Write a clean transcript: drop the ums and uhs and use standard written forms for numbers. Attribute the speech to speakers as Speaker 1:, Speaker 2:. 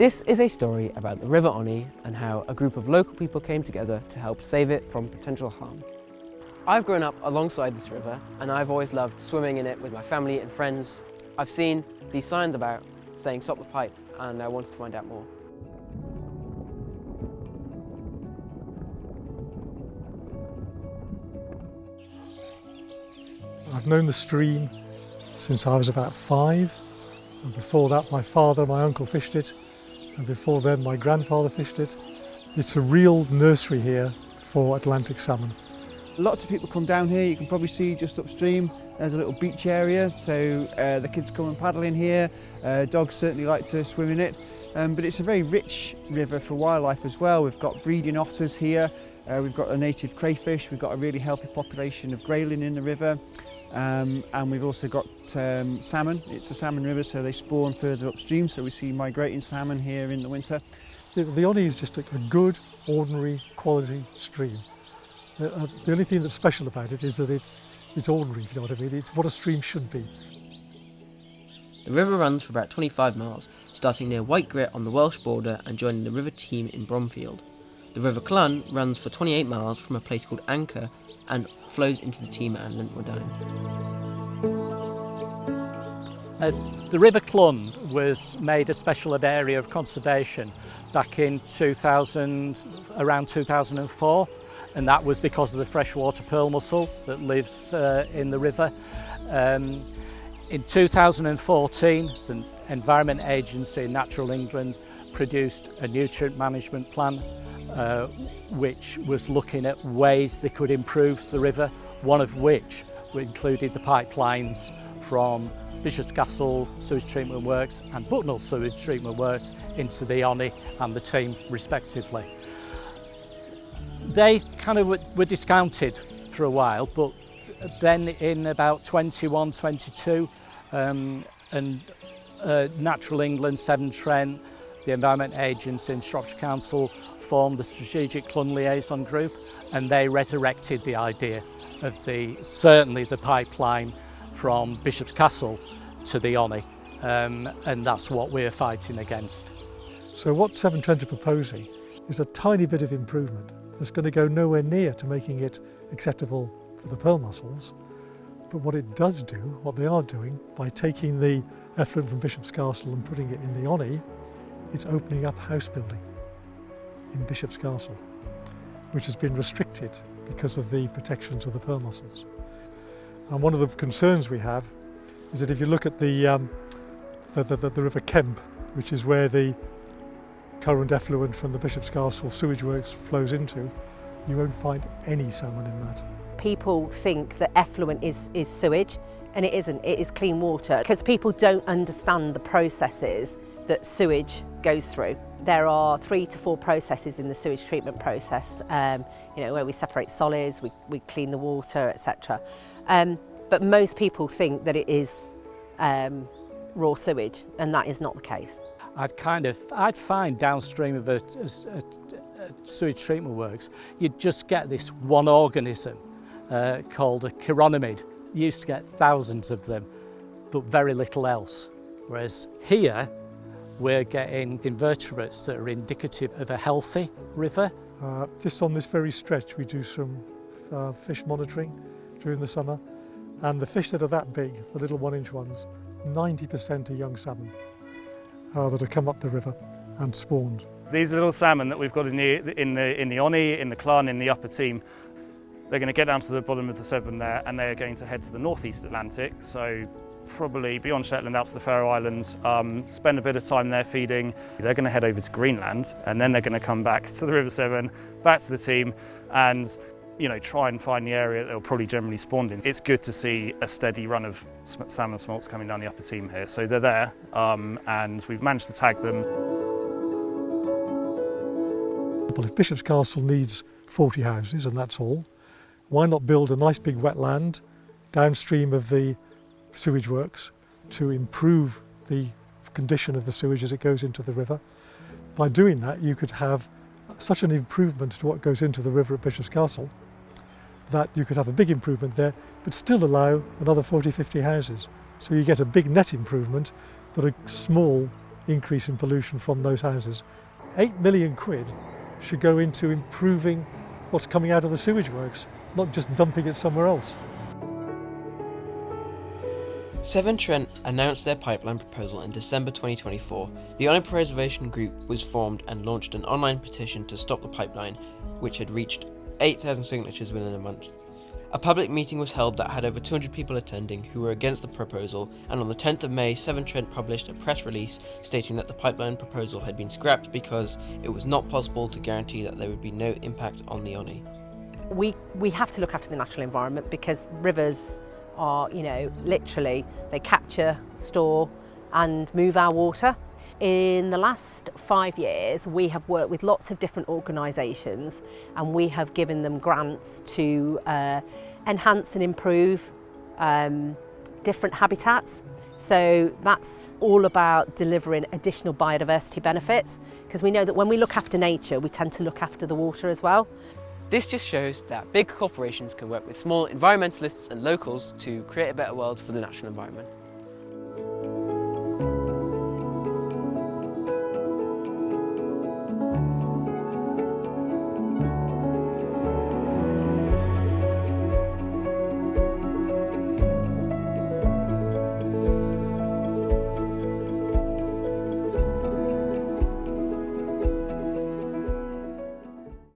Speaker 1: This is a story about the River Onny and how a group of local people came together to help save it from potential harm. I've grown up alongside this river and I've always loved swimming in it with my family and friends. I've seen these signs about saying stop the pipe and I wanted to find out more.
Speaker 2: I've known the stream since I was about 5, and before that my father and my uncle fished it, and before then my grandfather fished it. It's a real nursery here for Atlantic salmon.
Speaker 3: Lots of people come down here. You can probably see just upstream there's a little beach area, so the kids come and paddle in here. Dogs certainly like to swim in it, but it's a very rich river for wildlife as well. We've got breeding otters here, we've got a native crayfish, we've got a really healthy population of grayling in the river, and we've also got salmon. It's a salmon river, so they spawn further upstream, so we see migrating salmon here in the winter.
Speaker 2: The Onny is just a good, ordinary, quality stream. The only thing that's special about it is that it's ordinary, if you know what I mean. It's what a stream should be.
Speaker 1: The river runs for about 25 miles, starting near White Grit on the Welsh border and joining the River Teme in Bromfield. The River Clun runs for 28 miles from a place called Anchor and flows into the Teme and Lintwood Down.
Speaker 4: The River Clun was made a special area of conservation back in around 2004, and that was because of the freshwater pearl mussel that lives in the river. In 2014, the Environment Agency, Natural England, produced a nutrient management plan which was looking at ways they could improve the river, one of which included the pipelines from Bishopscastle Sewage Treatment Works and Bucknell Sewage Treatment Works into the Onny and the Teme respectively. They kind of were discounted for a while, but then in about 21-22 Natural England, Severn Trent, the Environment Agency and Shropshire Council formed the Strategic Clun Liaison Group, and they resurrected the idea of certainly the pipeline from Bishopscastle to the Onny, and that's what we're fighting against.
Speaker 2: So what Severn Trent are proposing is a tiny bit of improvement that's going to go nowhere near to making it acceptable for the pearl mussels. But what it does do, what they are doing, by taking the effluent from Bishopscastle and putting it in the Onny, it's opening up house building in Bishopscastle, which has been restricted because of the protections of the pearl mussels. And one of the concerns we have is that if you look at the River Kemp, which is where the current effluent from the Bishopscastle sewage works flows into, you won't find any salmon in that.
Speaker 5: People think that effluent is sewage, and it isn't. It is clean water, because people don't understand the processes that sewage goes through. There are 3 to 4 processes in the sewage treatment process, where we separate solids, we clean the water, etc. But most people think that it is raw sewage, and that is not the case.
Speaker 4: I'd find downstream of a sewage treatment works, you'd just get this one organism called a chironomid. You used to get thousands of them, but very little else. Whereas here, we're getting invertebrates that are indicative of a healthy river. Just on this very stretch, we do some fish monitoring during the summer, and the fish that are that big, the little 1-inch ones, 90% are young salmon that have come up the river and spawned.
Speaker 6: These little salmon that we've got in the Onny, in the Clun, in the Upper Teme, they're going to get down to the bottom of the Severn there, and they're going to head to the northeast Atlantic, so probably beyond Shetland out to the Faroe Islands, spend a bit of time there feeding. They're going to head over to Greenland, and then they're going to come back to the River Severn, back to the Teme, and try and find the area that they'll probably generally spawn in. It's good to see a steady run of salmon smolts coming down the Upper Teme here. So they're there, and we've managed to tag them.
Speaker 2: Well, if Bishopscastle needs 40 houses, and that's all, why not build a nice big wetland downstream of the sewage works to improve the condition of the sewage as it goes into the river? By doing that, you could have such an improvement to what goes into the river at Bishopscastle that you could have a big improvement there, but still allow another 40, 50 houses. So you get a big net improvement, but a small increase in pollution from those houses. 8 million quid should go into improving what's coming out of the sewage works, not just dumping it somewhere else.
Speaker 1: Severn Trent announced their pipeline proposal in December 2024. The Onny Preservation Group was formed and launched an online petition to stop the pipeline, which had reached 8,000 signatures within a month. A public meeting was held that had over 200 people attending who were against the proposal, and on the 10th of May, Severn Trent published a press release stating that the pipeline proposal had been scrapped because it was not possible to guarantee that there would be no impact on the Onny.
Speaker 5: We have to look after the natural environment because rivers are, literally, they capture, store and move our water. In the last 5 years, we have worked with lots of different organisations and we have given them grants to enhance and improve different habitats. So that's all about delivering additional biodiversity benefits, because we know that when we look after nature, we tend to look after the water as well.
Speaker 1: This just shows that big corporations can work with small environmentalists and locals to create a better world for the natural environment.